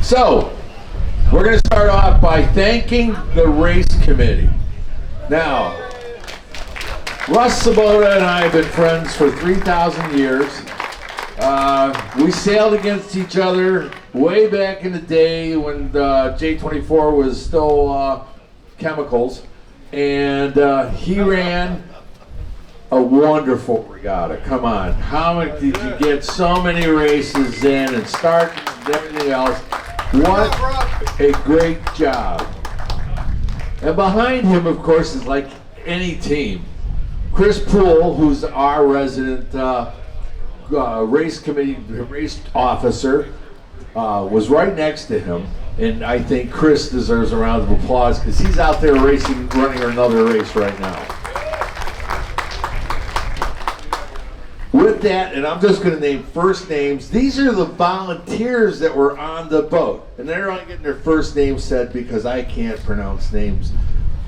So, we're going to start off by thanking the race committee. Now, Russ Sabota and I have been friends for 3,000 years. We sailed against each other way back in the day when J24 was still chemicals. And he ran a wonderful regatta. Come on. How many did you get so many races in and start and everything else? What a great job. And behind him, of course, is like any team. Chris Poole, who's our resident race committee race officer, was right next to him. And I think Chris deserves a round of applause because he's out there racing, running another race right now. With that, and I'm just going to name first names, these are the volunteers that were on the boat. And they're only getting their first name said because I can't pronounce names.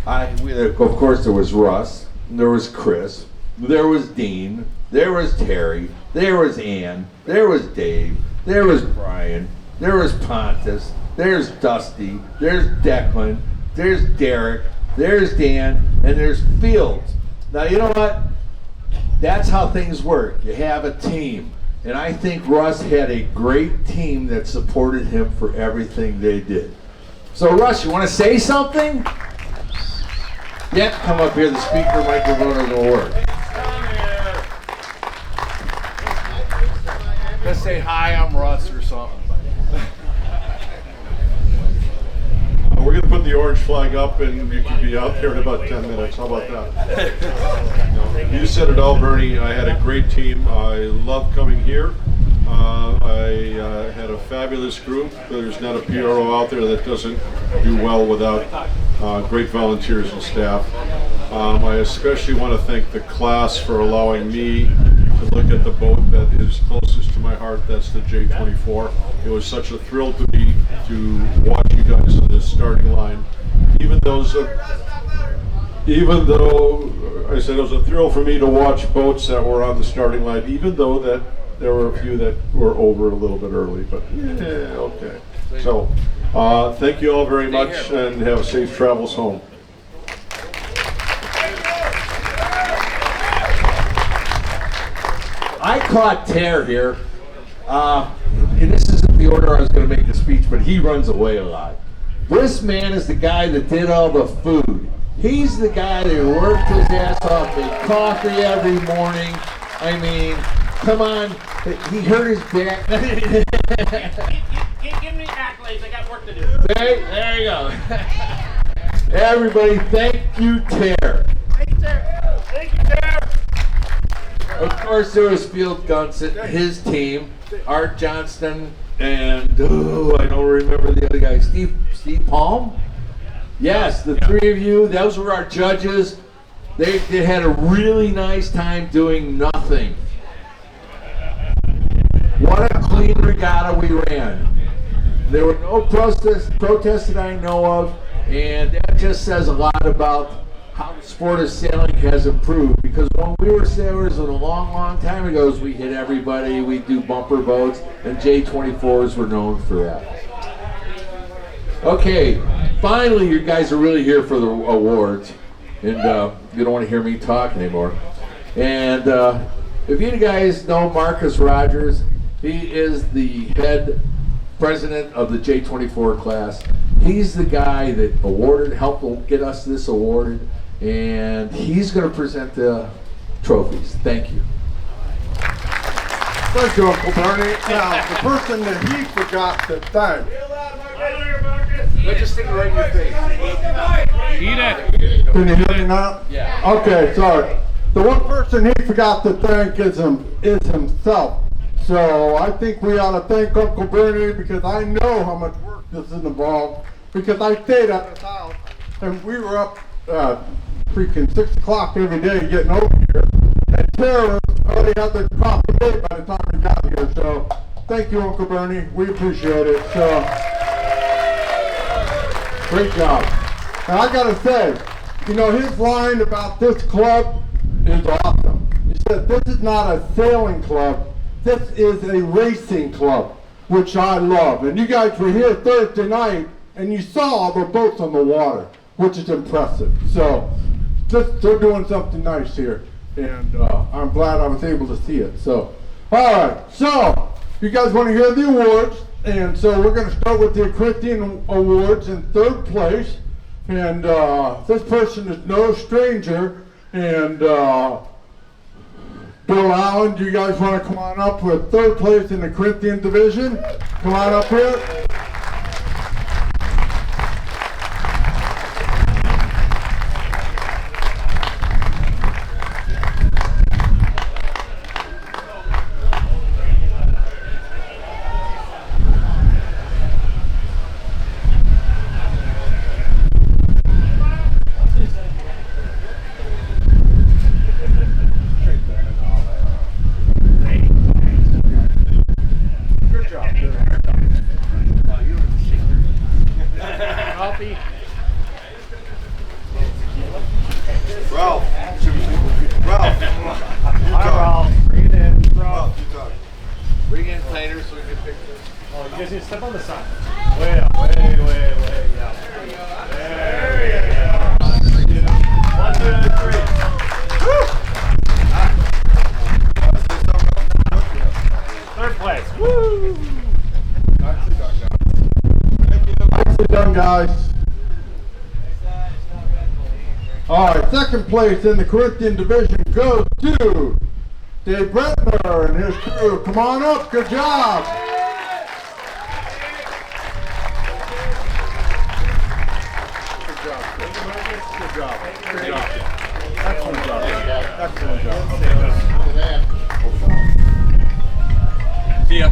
Of course, there was Russ, there was Chris, there was Dean, there was Terry, there was Ann, there was Dave, there was Brian, there was Pontus, there's Dusty, there's Declan, there's Derek, there's Dan, and there's Fields. Now, you know what? That's how things work. You have a team. And I think Russ had a great team that supported him for everything they did. So, Russ, you want to say something? Yeah, come up here. The speaker microphone will work. Let's say, hi, I'm Russ or something. We're going to put the orange flag up and you can be out there in about 10 minutes. How about that? You said it all, Bernie. I had a great team. I love coming here. I had a fabulous group. There's not a PRO out there that doesn't do well without great volunteers and staff. I especially want to thank the class for allowing me to look at the boat that is closest to my heart. That's the J24. It was such a thrill to me to watch you guys in this starting line. Even though I said it was a thrill for me to watch boats that were on the starting line, even though that there were a few that were over a little bit early, but yeah, okay. So, thank you all very much and have safe travels home. I caught Tear here, and this isn't the order I was going to make the speech, but he runs away a lot. This man is the guy that did all the food. He's the guy that worked his ass off, made coffee every morning. I mean, come on, he hurt his back. Give me accolades, I got work to do. There you go. Everybody, thank you, Tear. Thank you, Tara. Thank you, Tara. Of course, there was Field Gunson, his team, Art Johnston, and I don't remember the other guy, Steve Palm? Yes, the three of you, those were our judges. They had a really nice time doing nothing. What a clean regatta we ran. There were no protests that I know of, and that just says a lot about how the sport of sailing has improved, because when we were sailors a long time ago, we hit everybody, we do bumper boats, and J24s were known for that. Okay, finally you guys are really here for the awards, and you don't want to hear me talk anymore. And if you guys know Marcus Rogers, he is the head president of the J24 class. He's the guy that helped get us this awarded, and he's going to present the trophies. Thank you. Thank you, Uncle Bernie. Now, the person that he forgot to thank. Let's just stick it right in your face. Eat it. Can you hear me now? Yeah. Okay, sorry. The one person he forgot to thank is himself. So I think we ought to thank Uncle Bernie, because I know how much work this is involved, because I stayed at his house and we were up freaking 6 o'clock every day getting over here. And Tara already had the coffee made by the time we got here. So thank you, Uncle Bernie. We appreciate it. So great job. And I gotta say, you know, his line about this club is awesome. He said, this is not a sailing club, this is a racing club. which I love. And you guys were here Thursday night, and you saw the boats on the water, which is impressive. So they're doing something nice here, and I'm glad I was able to see it. So, all right, so you guys want to hear the awards, and so we're going to start with the Corinthian Awards in third place, and this person is no stranger, and Bill Allen, do you guys want to come on up with third place in the Corinthian division? Come on up here. Bring in tighter so we can pick this. Oh, you guys need to step on the side. Way up, way up. There you go. 1, 2, 3. Woo! Third place. Woo! Nicely done, guys. All right, second place in the Corinthian division goes to Dave Brentner and his crew. Come on up, good job. Good job. Excellent job. Excellent job. See ya.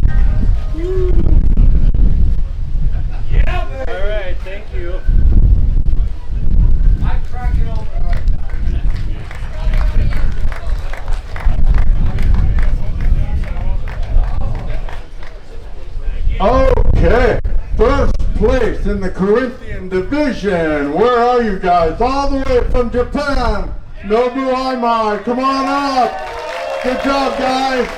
All right, thank you. Okay, first place in the Corinthian division. Where are you guys? All the way from Japan. Nobu Aimai, come on up. Good job, guys.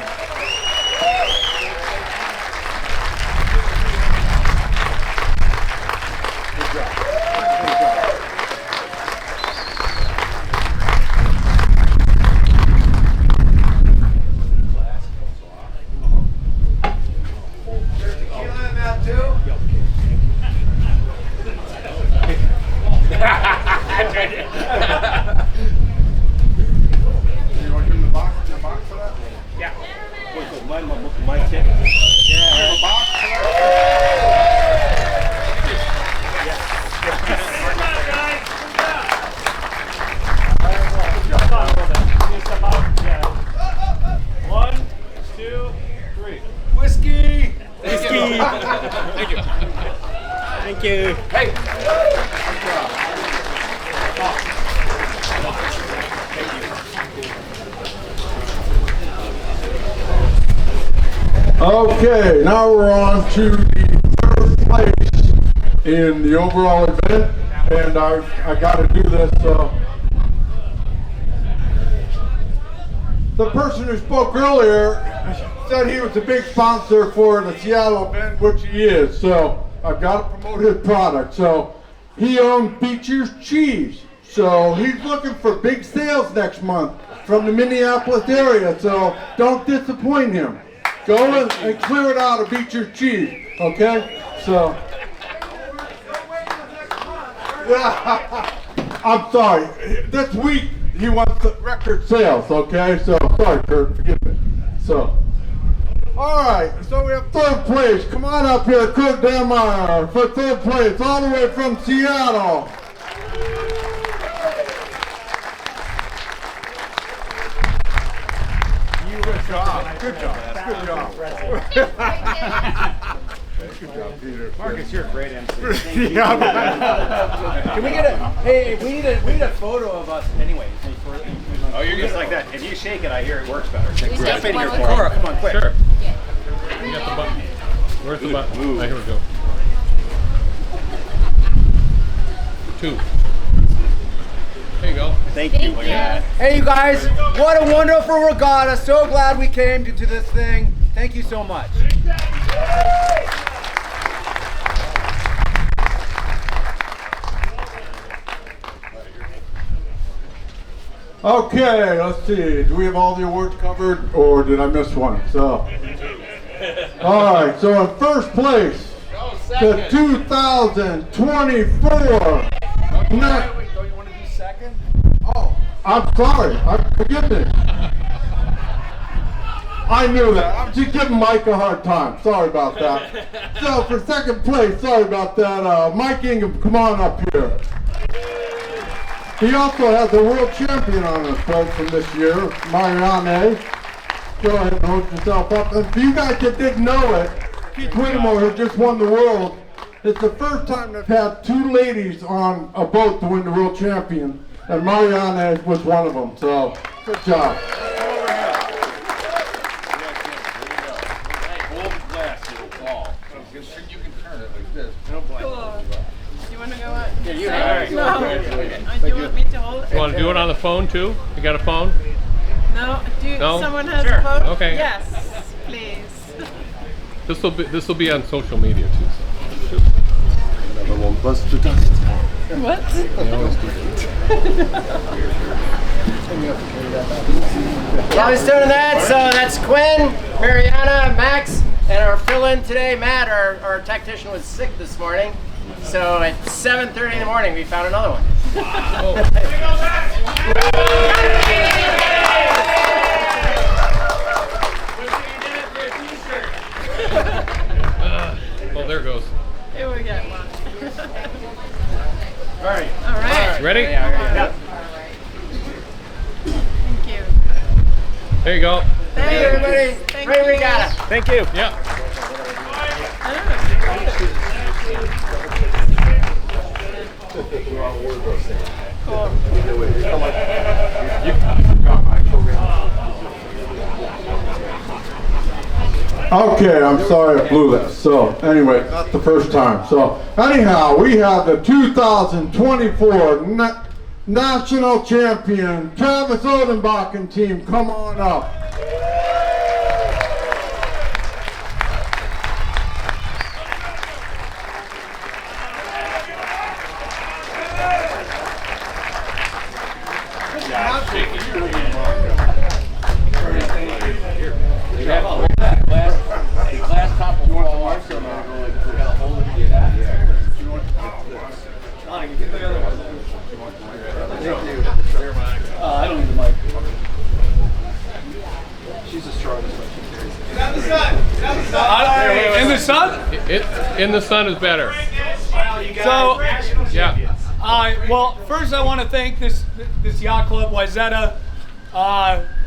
Thank you. Hey. Okay, now we're on to the third place in the overall event, and I got to do this. The person who spoke earlier said he was a big sponsor for the Seattle event, which he is. So I've got to promote his product. So he owns Beecher's Cheese. So he's looking for big sales next month from the Minneapolis area. So don't disappoint him. Go and clear it out of Beecher's Cheese. Okay? So. Yeah. I'm sorry. This week he wants record sales. Okay? So sorry, Kurt. Forgive me. So. All right, so we have third place. Come on up here, Kurt Demeyer, for third place, all the way from Seattle. Good job. Good job. Good job. Good job, Peter. Marcus, you're a great MC. Thank you. Can we get a? Hey, we need a photo of us anyway. Oh, you're just like that. If you shake it, I hear it works better. Step in here, Cora. Cora. Come on, quick. Sure. Yeah. You got the button. Where's the button? Oh, here we go. 2. There you go. Thank you. Look at that. Hey, you guys! What a wonderful regatta! So glad we came to this thing. Thank you so much. Okay, let's see. Do we have all the awards covered, or did I miss one? So, all right. So in first place, the 2024. Don't you want to do second? Oh, I'm sorry. Forgive me. I knew that. I'm just giving Mike a hard time. Sorry about that. So for second place, sorry about that. Mike Ingham, come on up here. He also has a world champion on his boat from this year, Marianne. Go ahead and hold yourself up. And for you guys that didn't know it, Keith Whittemore, who just won the world, it's the first time they've had two ladies on a boat to win the world champion, and Marianne was one of them. So, good job. You want to go on? Yeah, you No. You want me to hold it? You want to do it on the phone too? You got a phone? No. No? Someone has Sure. a phone? Okay. Yes, please. This will be on social media too. So. What? While he's doing that, so that's Quinn, Mariana, Max, and our fill-in today, Matt, our tactician, was sick this morning. So at 7:30 in the morning, we found another one. Oh, there goes. Here we get one. All right. All right. Ready? Yeah. Thank you. There you go. Thank you, everybody. Thank Great you. regatta. Thank you. Yeah. Cool. Okay, I'm sorry I blew that. So, anyway, not the first time. So, anyhow, we have the 2024 national champion, Travis Odenbachen team. Come on up. I don't need the mic. In the sun? In the sun is better. So, Yeah. well, first I want to thank this yacht club, Wayzata,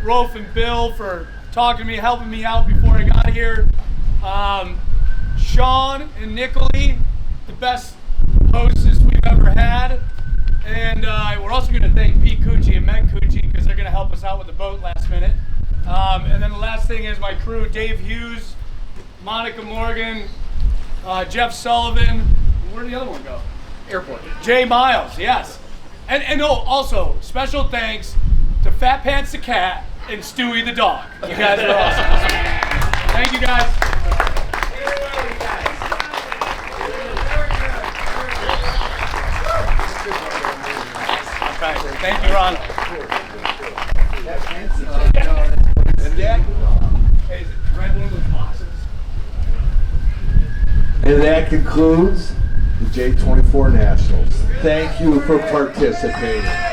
Rolf and Bill for talking to me, helping me out before I got here. Sean and Nicoli, the best hostess we've ever had. And we're also going to thank Pete Cucci and Meg Cucci because they're going to help us out with the boat last minute. And then the last thing is my crew, Dave Hughes, Monica Morgan, Jeff Sullivan. Where'd the other one go? Airport. Jay Miles, yes. And also, special thanks to Fat Pants the Cat and Stewie the Dog. You guys are awesome. Thank you guys. Okay, thank you, Ron. Hey, is it right one of those boxes? And that concludes the J24 Nationals. Thank you for participating.